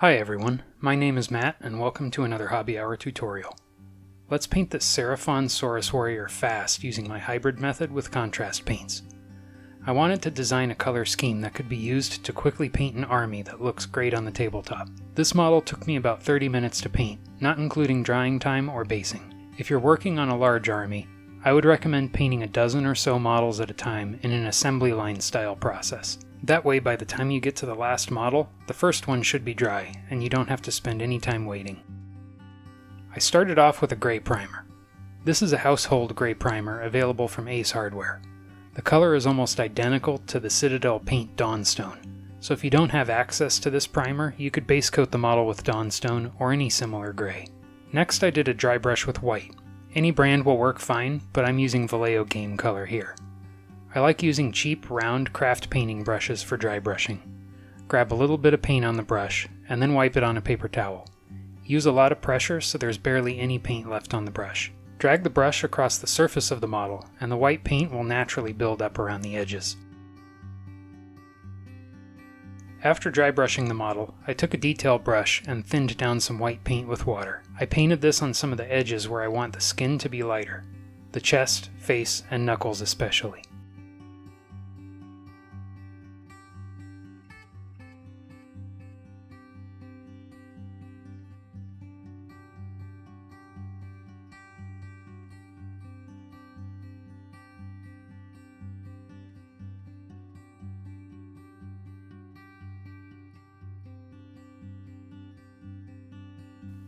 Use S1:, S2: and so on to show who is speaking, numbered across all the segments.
S1: Hi everyone, my name is Matt and welcome to another Hobby Hour tutorial. Let's paint this Seraphon Saurus Warrior fast using my hybrid method with contrast paints. I wanted to design a color scheme that could be used to quickly paint an army that looks great on the tabletop. This model took me about 30 minutes to paint, not including drying time or basing. If you're working on a large army, I would recommend painting a dozen or so models at a time in an assembly line style process. That way, by the time you get to the last model, the first one should be dry, and you don't have to spend any time waiting. I started off with a gray primer. This is a household gray primer available from Ace Hardware. The color is almost identical to the Citadel paint Dawnstone, so if you don't have access to this primer, you could base coat the model with Dawnstone or any similar gray. Next I did a dry brush with white. Any brand will work fine, but I'm using Vallejo game color here. I like using cheap, round craft painting brushes for dry brushing. Grab a little bit of paint on the brush, and then wipe it on a paper towel. Use a lot of pressure so there's barely any paint left on the brush. Drag the brush across the surface of the model, and the white paint will naturally build up around the edges. After dry brushing the model, I took a detail brush and thinned down some white paint with water. I painted this on some of the edges where I want the skin to be lighter. The chest, face, and knuckles especially.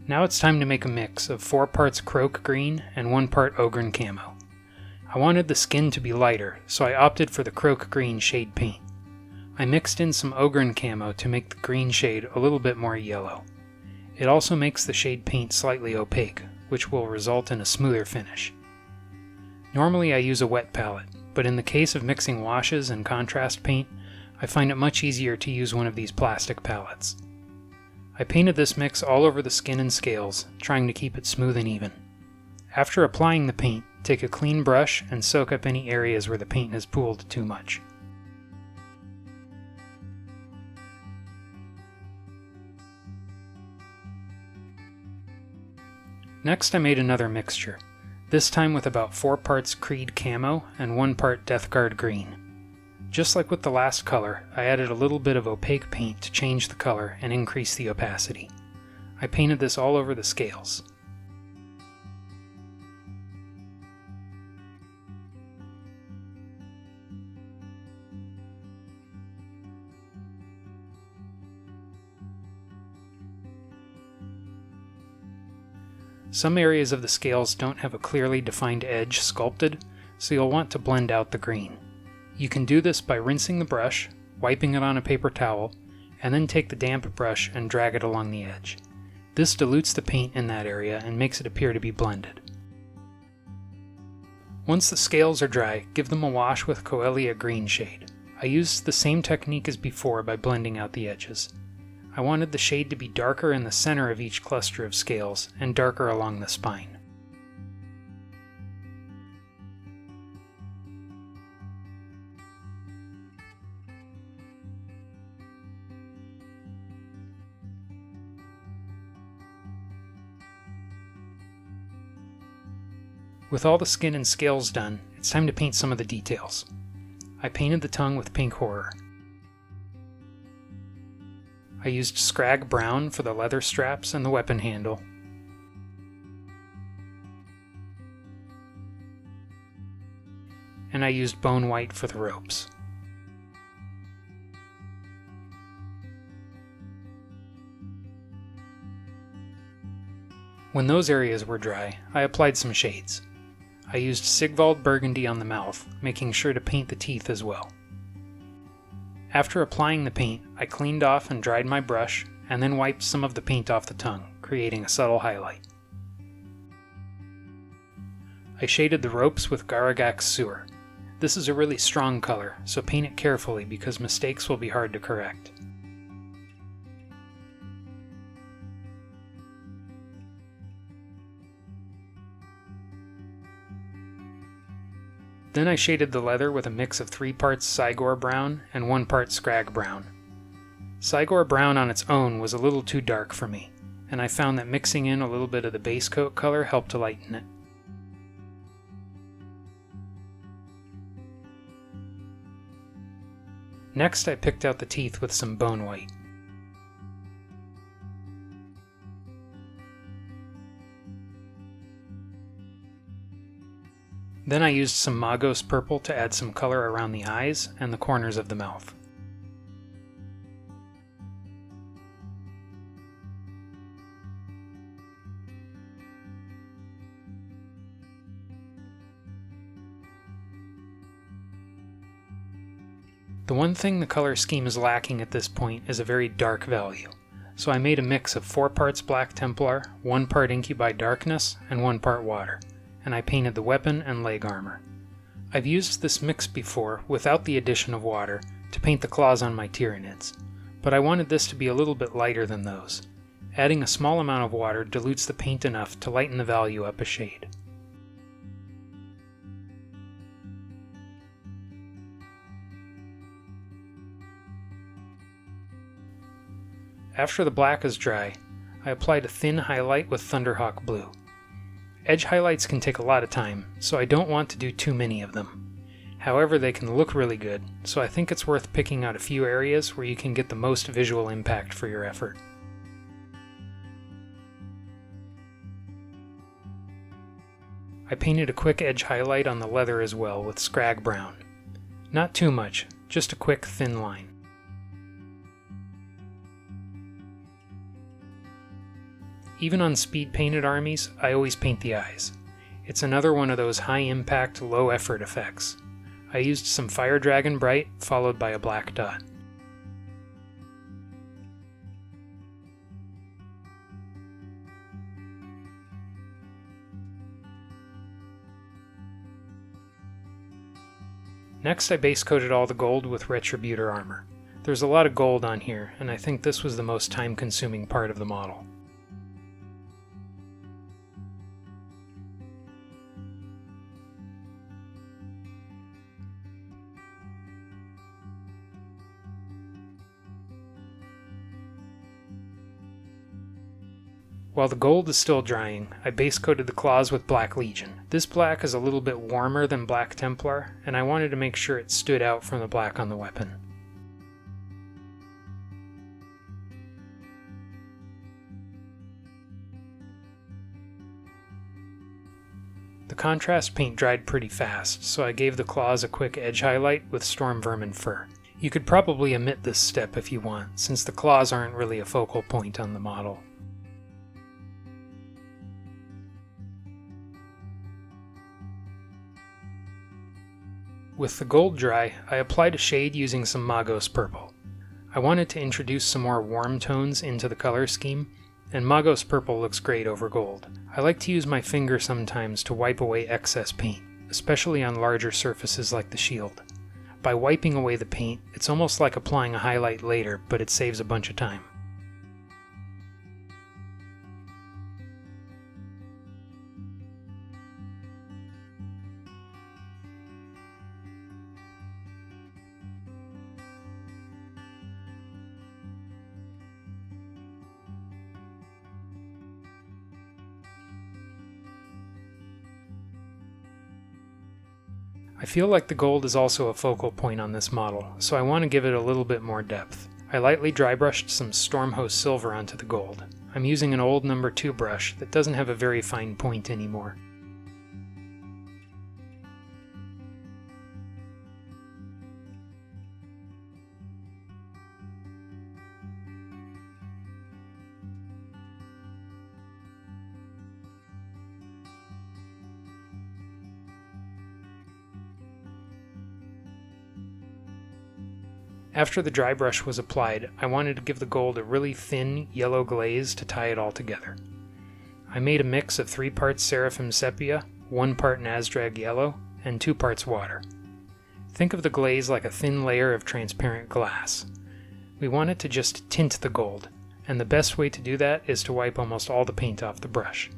S1: Now it's time to make a mix of 4 parts Kroak green and 1 part Ogren Camo. I wanted the skin to be lighter, so I opted for the Kroak green shade paint. I mixed in some Ogren Camo to make the green shade a little bit more yellow. It also makes the shade paint slightly opaque, which will result in a smoother finish. Normally I use a wet palette, but in the case of mixing washes and contrast paint, I find it much easier to use one of these plastic palettes. I painted this mix all over the skin and scales, trying to keep it smooth and even. After applying the paint, take a clean brush and soak up any areas where the paint has pooled too much. Next I made another mixture, this time with about 4 parts Creed Camo and 1 part Death Guard green. Just like with the last color, I added a little bit of opaque paint to change the color and increase the opacity. I painted this all over the scales. Some areas of the scales don't have a clearly defined edge sculpted, so you'll want to blend out the green. You can do this by rinsing the brush, wiping it on a paper towel, and then take the damp brush and drag it along the edge. This dilutes the paint in that area and makes it appear to be blended. Once the scales are dry, give them a wash with Coelia green shade. I used the same technique as before by blending out the edges. I wanted the shade to be darker in the center of each cluster of scales and darker along the spine. With all the skin and scales done, it's time to paint some of the details. I painted the tongue with pink horror. I used Scrag brown for the leather straps and the weapon handle. And I used Bonewhite for the ropes. When those areas were dry, I applied some shades. I used Sigvald Burgundy on the mouth, making sure to paint the teeth as well. After applying the paint, I cleaned off and dried my brush, and then wiped some of the paint off the tongue, creating a subtle highlight. I shaded the ropes with Garaghak Sewer. This is a really strong color, so paint it carefully because mistakes will be hard to correct. Then I shaded the leather with a mix of 3 parts Cygor brown and 1 part Scrag brown. Cygor brown on its own was a little too dark for me, and I found that mixing in a little bit of the base coat color helped to lighten it. Next, I picked out the teeth with some Bonewhite. Then I used some Magos purple to add some color around the eyes and the corners of the mouth. The one thing the color scheme is lacking at this point is a very dark value, so I made a mix of 4 parts Black Templar, 1 part Incubi Darkness, and 1 part water, and I painted the weapon and leg armor. I've used this mix before without the addition of water to paint the claws on my Tyranids, but I wanted this to be a little bit lighter than those. Adding a small amount of water dilutes the paint enough to lighten the value up a shade. After the black is dry, I applied a thin highlight with Thunderhawk Blue. Edge highlights can take a lot of time, so I don't want to do too many of them. However, they can look really good, so I think it's worth picking out a few areas where you can get the most visual impact for your effort. I painted a quick edge highlight on the leather as well with Scrag Brown. Not too much, just a quick thin line. Even on speed painted armies, I always paint the eyes. It's another one of those high impact, low effort effects. I used some Fire Dragon Bright followed by a black dot. Next I base coated all the gold with Retributor armor. There's a lot of gold on here, and I think this was the most time consuming part of the model. While the gold is still drying, I base coated the claws with Black Legion. This black is a little bit warmer than Black Templar, and I wanted to make sure it stood out from the black on the weapon. The contrast paint dried pretty fast, so I gave the claws a quick edge highlight with Storm Vermin fur. You could probably omit this step if you want, since the claws aren't really a focal point on the model. With the gold dry, I applied a shade using some Magos purple. I wanted to introduce some more warm tones into the color scheme, and Magos purple looks great over gold. I like to use my finger sometimes to wipe away excess paint, especially on larger surfaces like the shield. By wiping away the paint, it's almost like applying a highlight later, but it saves a bunch of time. I feel like the gold is also a focal point on this model, so I want to give it a little bit more depth. I lightly dry brushed some Stormhost silver onto the gold. I'm using an old number 2 brush that doesn't have a very fine point anymore. After the dry brush was applied, I wanted to give the gold a really thin yellow glaze to tie it all together. I made a mix of 3 parts Seraphim Sepia, 1 part Nazdreg yellow, and 2 parts water. Think of the glaze like a thin layer of transparent glass. We want it to just tint the gold, and the best way to do that is to wipe almost all the paint off the brush.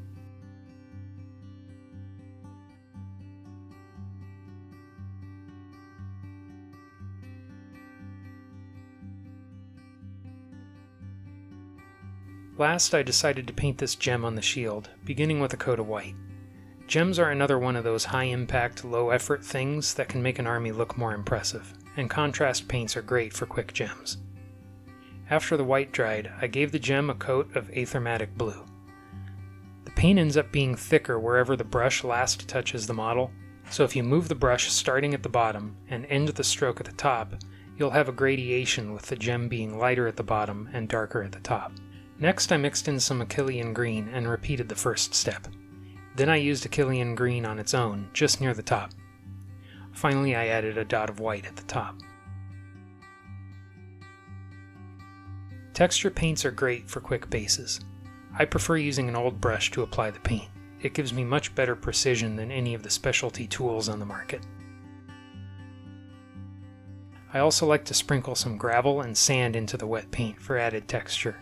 S1: Last, I decided to paint this gem on the shield, beginning with a coat of white. Gems are another one of those high-impact, low-effort things that can make an army look more impressive, and contrast paints are great for quick gems. After the white dried, I gave the gem a coat of Aethermatic blue. The paint ends up being thicker wherever the brush last touches the model, so if you move the brush starting at the bottom and end the stroke at the top, you'll have a gradation with the gem being lighter at the bottom and darker at the top. Next, I mixed in some Akhelian green and repeated the first step. Then I used Akhelian green on its own, just near the top. Finally, I added a dot of white at the top. Texture paints are great for quick bases. I prefer using an old brush to apply the paint. It gives me much better precision than any of the specialty tools on the market. I also like to sprinkle some gravel and sand into the wet paint for added texture.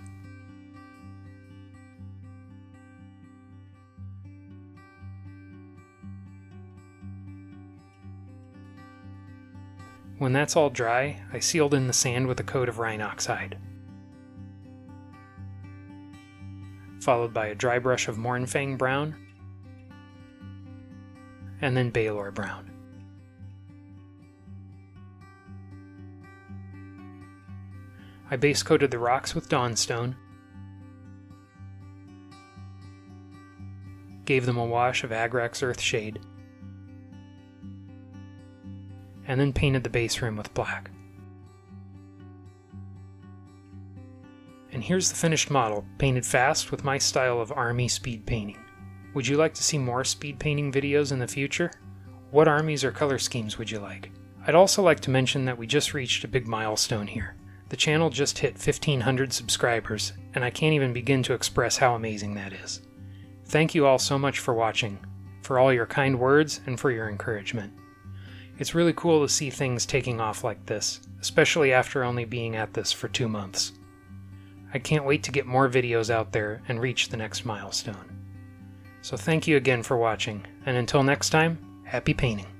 S1: When that's all dry, I sealed in the sand with a coat of Rhinox hide, followed by a dry brush of Mournfang brown, and then Balor brown. I base coated the rocks with Dawnstone, gave them a wash of Agrax Earthshade, and then painted the base rim with black. And here's the finished model, painted fast with my style of army speed painting. Would you like to see more speed painting videos in the future? What armies or color schemes would you like? I'd also like to mention that we just reached a big milestone here. The channel just hit 1,500 subscribers, and I can't even begin to express how amazing that is. Thank you all so much for watching, for all your kind words, and for your encouragement. It's really cool to see things taking off like this, especially after only being at this for 2 months. I can't wait to get more videos out there and reach the next milestone. So thank you again for watching, and until next time, happy painting!